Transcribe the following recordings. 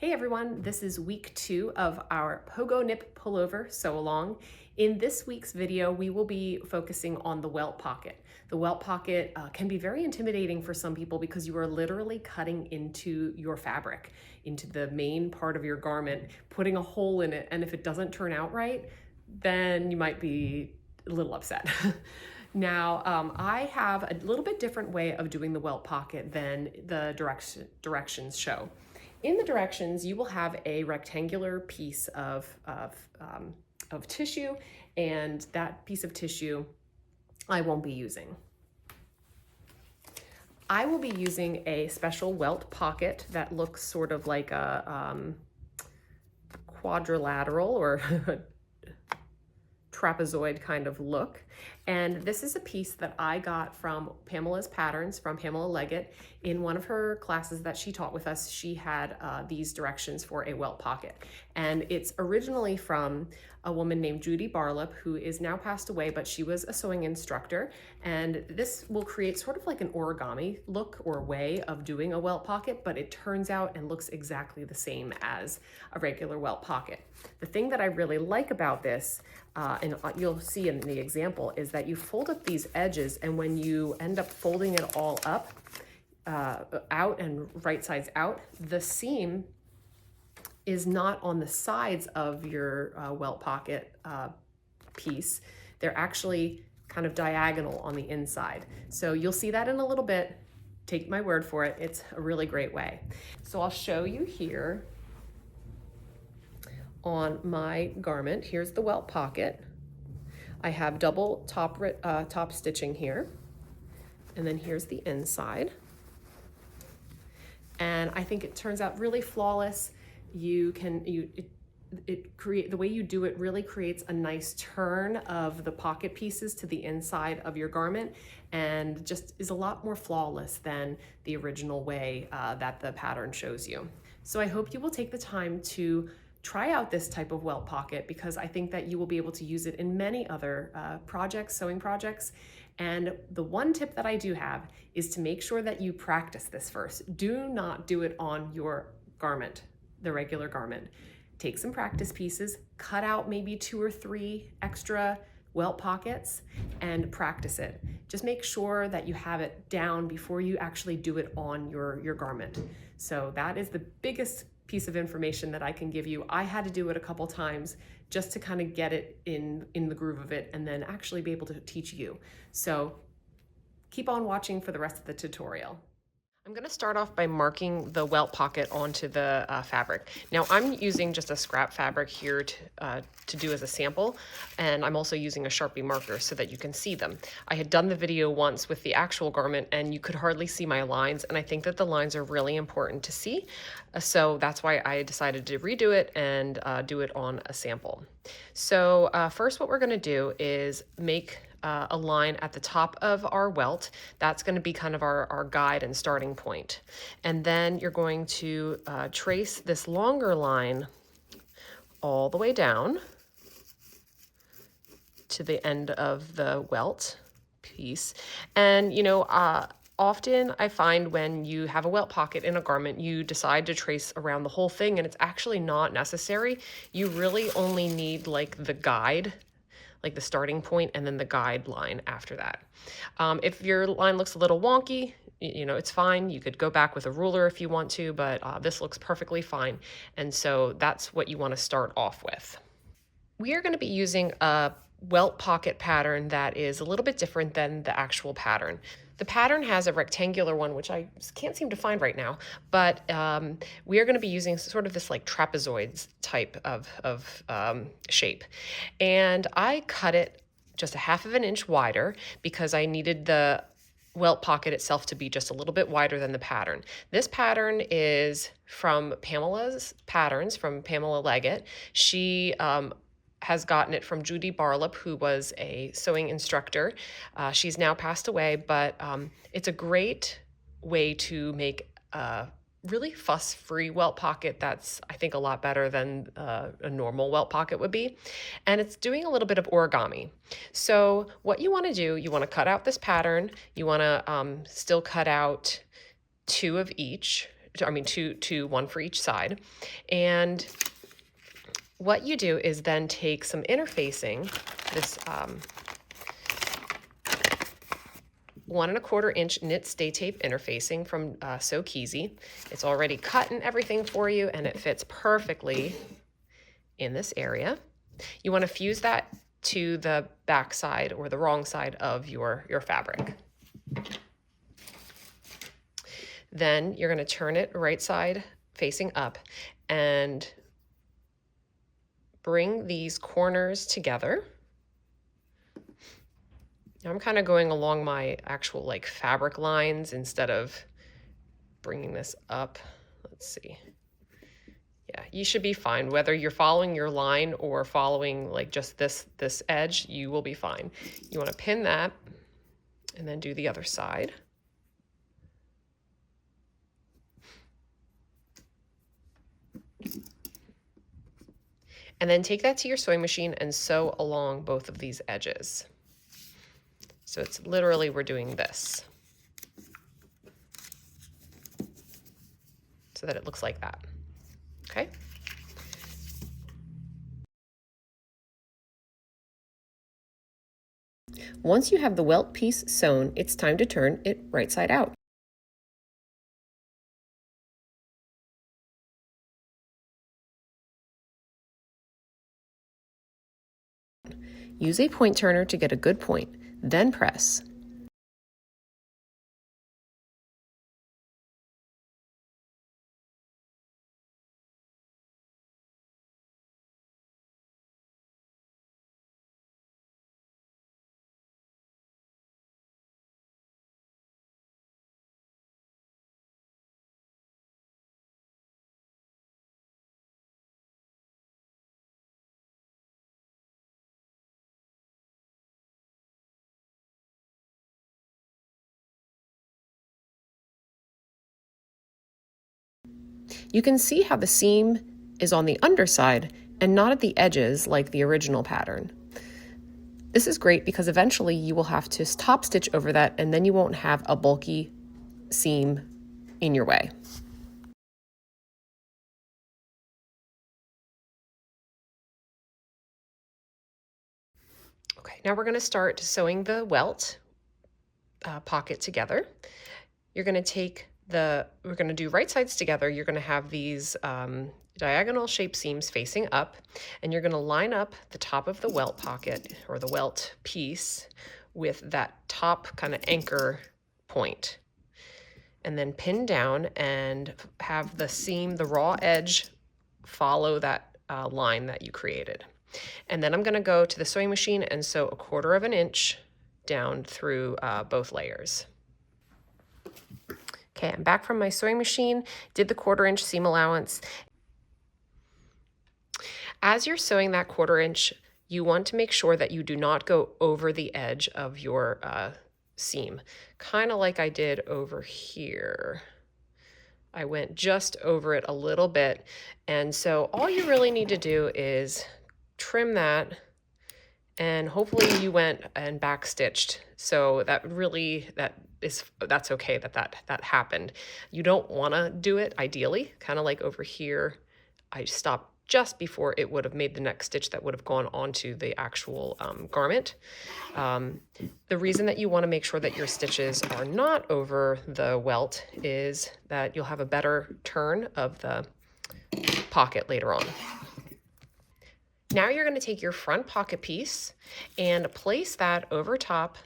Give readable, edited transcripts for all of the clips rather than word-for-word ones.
Hey everyone, this is week 2 of our Pogonip pullover sew along. In this week's video, we will be focusing on the welt pocket. The welt pocket can be very intimidating for some people because you are literally cutting into your fabric, into the main part of your garment, putting a hole in it, and if it doesn't turn out right, then you might be a little upset. Now, I have a little bit different way of doing the welt pocket than the directions show. In the directions, you will have a rectangular piece of tissue, and that piece of tissue I won't be using. I will be using a special welt pocket that looks sort of like a quadrilateral or trapezoid kind of look. And this is a piece that I got from Pamela's Patterns, from Pamela Leggett. In one of her classes that she taught with us, she had these directions for a welt pocket. And it's originally from a woman named Judy Barlup, who is now passed away, but she was a sewing instructor. And this will create sort of like an origami look or way of doing a welt pocket, but it turns out and looks exactly the same as a regular welt pocket. The thing that I really like about this, and you'll see in the example, is that you fold up these edges, and when you end up folding it all up, out and right sides out, the seam is not on the sides of your welt pocket piece. They're actually kind of diagonal on the inside. So you'll see that in a little bit. Take my word for it. It's a really great way. So I'll show you here on my garment. Here's the welt pocket. I have double top stitching here, and then here's the inside. And I think it turns out really flawless. The way you do it really creates a nice turn of the pocket pieces to the inside of your garment, and just is a lot more flawless than the original way that the pattern shows you. So I hope you will take the time to try out this type of welt pocket, because I think that you will be able to use it in many other sewing projects. And the one tip that I do have is to make sure that you practice this first. Do not do it on your garment, the regular garment. Take some practice pieces, cut out maybe 2 or 3 extra welt pockets and practice it. Just make sure that you have it down before you actually do it on your garment. So that is the biggest piece of information that I can give you. I had to do it a couple times just to kind of get it in the groove of it, and then actually be able to teach you. So keep on watching for the rest of the tutorial. I'm going to start off by marking the welt pocket onto the fabric. Now I'm using just a scrap fabric here to do as a sample, and I'm also using a Sharpie marker so that you can see them. I had done the video once with the actual garment and you could hardly see my lines, and I think that the lines are really important to see. So that's why I decided to redo it and do it on a sample. So first what we're going to do is make a line at the top of our welt. That's going to be kind of our guide and starting point. And then you're going to trace this longer line all the way down to the end of the welt piece. And often I find when you have a welt pocket in a garment, you decide to trace around the whole thing, and it's actually not necessary. You really only need like the guide, like the starting point, and then the guideline after that. If your line looks a little wonky, it's fine. You could go back with a ruler if you want to, but this looks perfectly fine. And so that's what you want to start off with. We are going to be using a welt pocket pattern that is a little bit different than the actual pattern. The pattern has a rectangular one, which I can't seem to find right now, but we are going to be using sort of this like trapezoid type of shape. And I cut it just 1/2 inch wider because I needed the welt pocket itself to be just a little bit wider than the pattern. This pattern is from Pamela's Patterns, from Pamela Leggett. She has gotten it from Judy Barlup, who was a sewing instructor. She's now passed away, but it's a great way to make a really fuss-free welt pocket that's, I think, a lot better than a normal welt pocket would be. And it's doing a little bit of origami. So what you want to do, you want to cut out this pattern. You want to still cut out 2 of each, one for each side. And what you do is then take some interfacing, this 1 1/4 inch knit stay tape interfacing from So Keezy. It's already cut and everything for you, and it fits perfectly in this area. You want to fuse that to the back side or the wrong side of your fabric. Then you're going to turn it right side facing up and bring these corners together. Now I'm kind of going along my actual like fabric lines instead of bringing this up. Let's see. Yeah, you should be fine. Whether you're following your line or following like just this edge, you will be fine. You want to pin that and then do the other side. And then take that to your sewing machine and sew along both of these edges. So it's literally, we're doing this so that it looks like that. Okay. Once you have the welt piece sewn, it's time to turn it right side out. Use a point turner to get a good point, then press. You can see how the seam is on the underside and not at the edges like the original pattern. This is great because eventually you will have to top stitch over that and then you won't have a bulky seam in your way. Okay, now we're going to start sewing the welt pocket together. You're going to take we're going to do right sides together. You're going to have these diagonal shape seams facing up, and you're going to line up the top of the welt pocket or the welt piece with that top kind of anchor point, and then pin down and have the seam, the raw edge, follow that line that you created. And then I'm going to go to the sewing machine and sew 1/4 inch down through both layers. Okay, I'm back from my sewing machine, did the 1/4 inch seam allowance. As you're sewing that 1/4 inch, you want to make sure that you do not go over the edge of your seam, kind of like I did over here. I went just over it a little bit, and so all you really need to do is trim that, and hopefully you went and back stitched. So that's okay that happened. You don't want to do it ideally, kind of like over here. I stopped just before it would have made the next stitch that would have gone onto the actual garment. The reason that you want to make sure that your stitches are not over the welt is that you'll have a better turn of the pocket later on. Now you're going to take your front pocket piece and place that over top,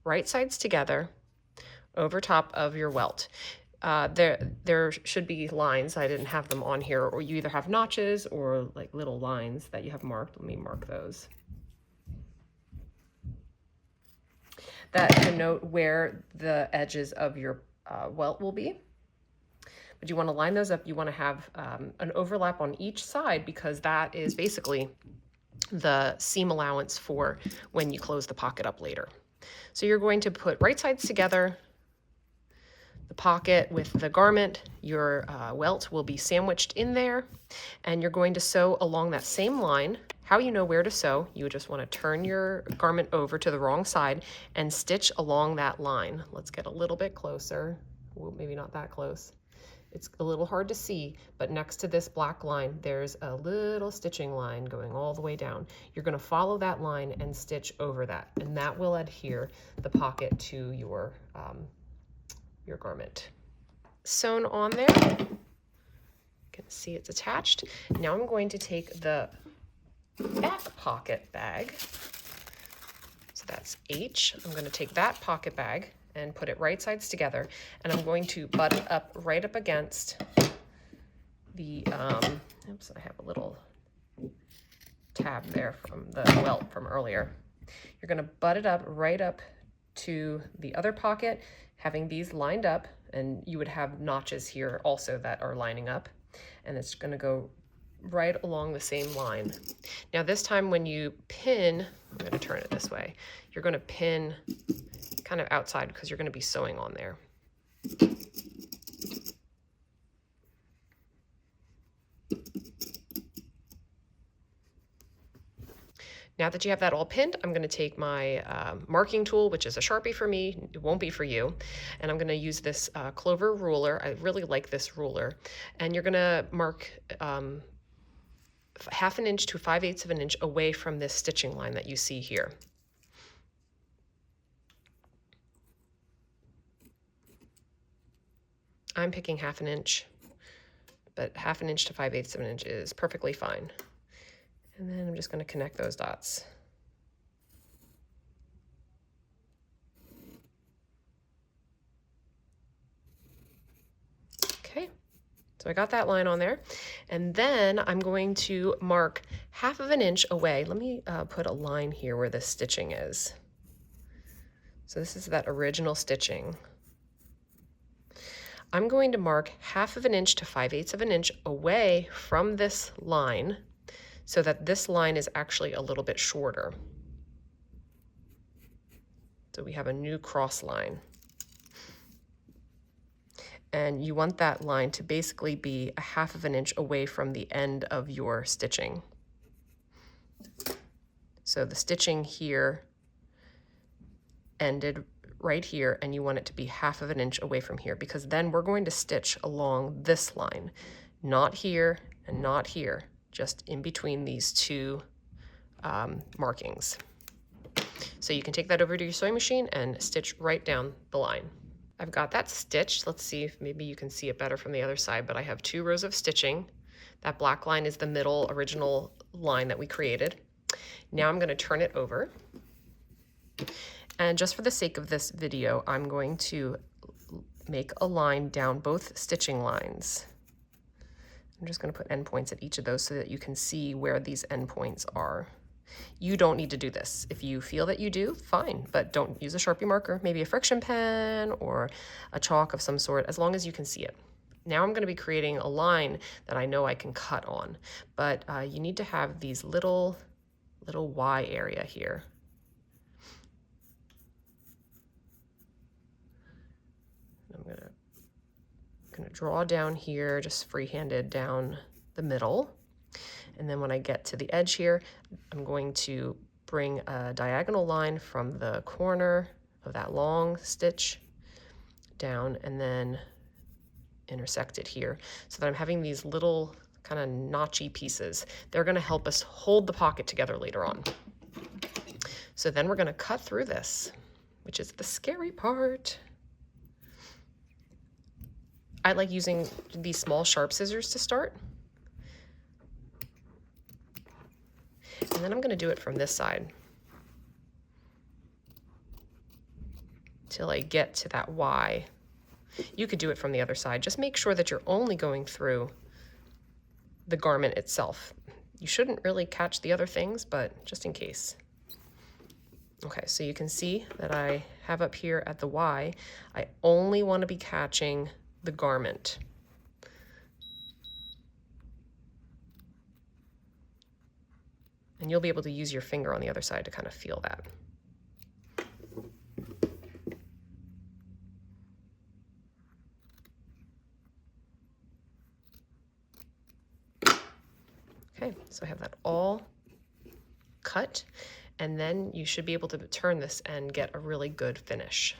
right sides together, over top of your welt. There should be lines. I didn't have them on here, or you either have notches or like little lines that you have marked. Let me mark those. That denote where the edges of your welt will be. But you want to line those up. You want to have an overlap on each side, because that is basically the seam allowance for when you close the pocket up later. So you're going to put right sides together, the pocket with the garment, your welt will be sandwiched in there, and you're going to sew along that same line. How you know where to sew, you just want to turn your garment over to the wrong side and stitch along that line. Let's get a little bit closer. Well, maybe not that close. It's a little hard to see, but next to this black line, there's a little stitching line going all the way down. You're going to follow that line and stitch over that, and that will adhere the pocket to your garment. Sewn on there. You can see it's attached. Now I'm going to take the back pocket bag. So that's H. I'm going to take that pocket bag and put it right sides together, and I'm going to butt it up right up against the, oops, I have a little tab there from the Welt from earlier. You're going to butt it up right up to the other pocket, having these lined up, and you would have notches here also that are lining up, and it's going to go right along the same line. Now this time when you pin, I'm going to turn it this way, you're going to pin kind of outside because you're going to be sewing on there. Now that you have that all pinned, I'm going to take my marking tool, which is a Sharpie for me. It won't be for you. And I'm going to use this Clover ruler. I really like this ruler. And you're going to mark 1/2 inch to 5/8 of an inch away from this stitching line that you see here. I'm picking 1/2 inch, but 1/2 inch to 5/8 of an inch is perfectly fine. And then I'm just going to connect those dots. Okay, so I got that line on there. And then I'm going to mark 1/2 inch away. Let me put a line here where the stitching is. So this is that original stitching. I'm going to mark 1/2 inch to 5/8 of an inch away from this line, so that this line is actually a little bit shorter. So we have a new cross line. And you want that line to basically be 1/2 inch away from the end of your stitching. So the stitching here ended right here, and you want it to be 1/2 inch away from here, because then we're going to stitch along this line, not here and not here, just in between these two markings. So you can take that over to your sewing machine and stitch right down the line. I've got that stitched. Let's see if maybe you can see it better from the other side, but I have 2 rows of stitching. That black line is the middle original line that we created. Now I'm going to turn it over. And just for the sake of this video, I'm going to make a line down both stitching lines. I'm just going to put endpoints at each of those so that you can see where these endpoints are. You don't need to do this. If you feel that you do, fine, but don't use a Sharpie marker, maybe a friction pen or a chalk of some sort, as long as you can see it. Now I'm going to be creating a line that I know I can cut on, but you need to have these little Y area here. I'm gonna draw down here, just free-handed down the middle. And then when I get to the edge here, I'm going to bring a diagonal line from the corner of that long stitch down and then intersect it here, so that I'm having these little kind of notchy pieces. They're gonna help us hold the pocket together later on. So then we're gonna cut through this, which is the scary part. I like using these small sharp scissors to start. And then I'm going to do it from this side till I get to that Y. You could do it from the other side. Just make sure that you're only going through the garment itself. You shouldn't really catch the other things, but just in case. Okay, so you can see that I have up here at the Y, I only want to be catching the garment. And you'll be able to use your finger on the other side to kind of feel that. Okay, so I have that all cut, and then you should be able to turn this and get a really good finish.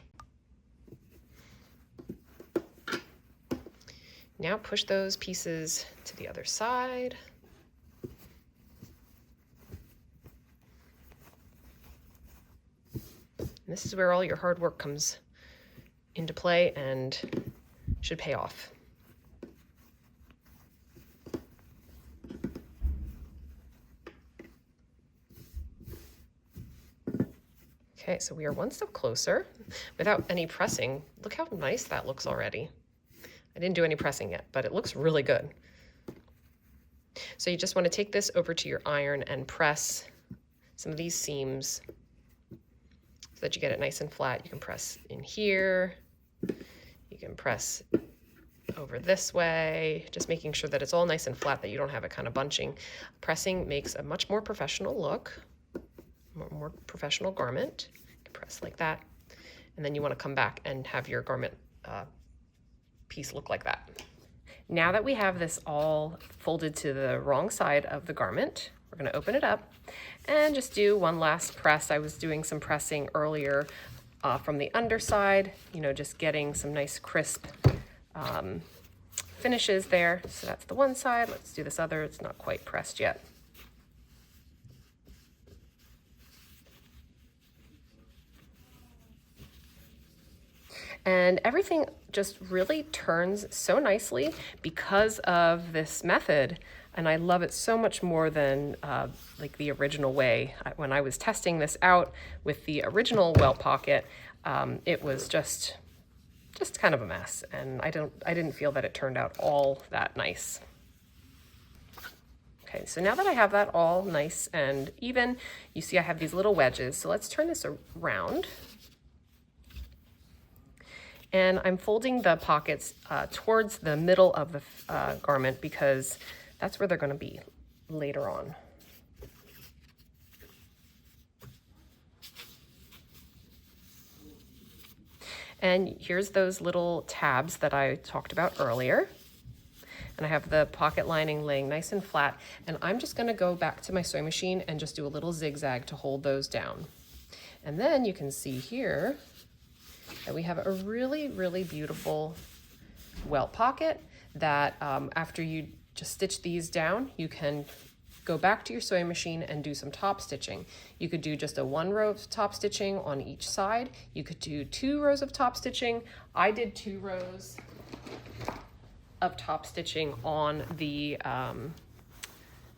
Now push those pieces to the other side. And this is where all your hard work comes into play and should pay off. Okay, so we are one step closer without any pressing. Look how nice that looks already. I didn't do any pressing yet, but it looks really good. So you just want to take this over to your iron and press some of these seams so that you get it nice and flat. You can press in here, you can press over this way, just making sure that it's all nice and flat, that you don't have it kind of bunching. Pressing makes a much more professional look, more professional garment. You can press like that, and then you want to come back and have your garment piece look like that. Now that we have this all folded to the wrong side of the garment, we're going to open it up and just do one last press. I was doing some pressing earlier from the underside, you know, just getting some nice crisp finishes there. So that's the one side. Let's do this other. It's not quite pressed yet. And everything just really turns so nicely because of this method. And I love it so much more than like the original way. When I was testing this out with the original Welt pocket, it was just kind of a mess. And I didn't feel that it turned out all that nice. Okay, so now that I have that all nice and even, you see I have these little wedges. So let's turn this around. And I'm folding the pockets towards the middle of the garment because that's where they're going to be later on. And here's those little tabs that I talked about earlier. And I have the pocket lining laying nice and flat. And I'm just going to go back to my sewing machine and just do a little zigzag to hold those down. And then you can see here that we have a really, really beautiful Welt pocket that after you just stitch these down, you can go back to your sewing machine and do some top stitching. You could do just a 1 row of top stitching on each side. You could do 2 rows of top stitching. I did 2 rows of top stitching on the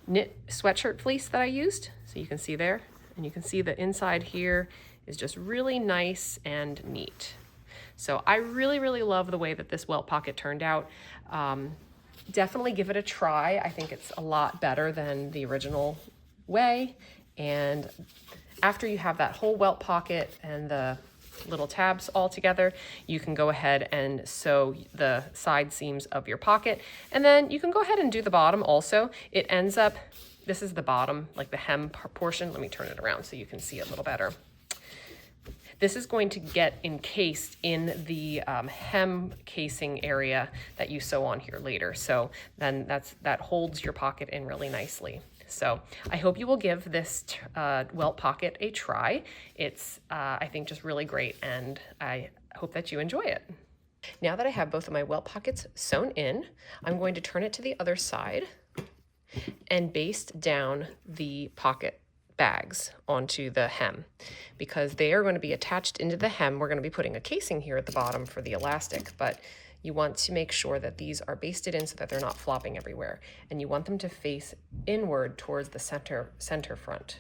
knit sweatshirt fleece that I used. So you can see there, and you can see the inside here is just really nice and neat. So I really, really love the way that this Welt pocket turned out. Definitely give it a try. I think it's a lot better than the original way. And after you have that whole Welt pocket and the little tabs all together, you can go ahead and sew the side seams of your pocket. And then you can go ahead and do the bottom also. It ends up, this is the bottom, like the hem portion. Let me turn it around so you can see it a little better. This is going to get encased in the hem casing area that you sew on here later. So then that holds your pocket in really nicely. So I hope you will give this Welt pocket a try. It's, I think, just really great, and I hope that you enjoy it. Now that I have both of my Welt pockets sewn in, I'm going to turn it to the other side and baste down the pocket bags onto the hem, because they are going to be attached into the hem. We're going to be putting a casing here at the bottom for the elastic, but you want to make sure that these are basted in so that they're not flopping everywhere, and you want them to face inward towards the center front.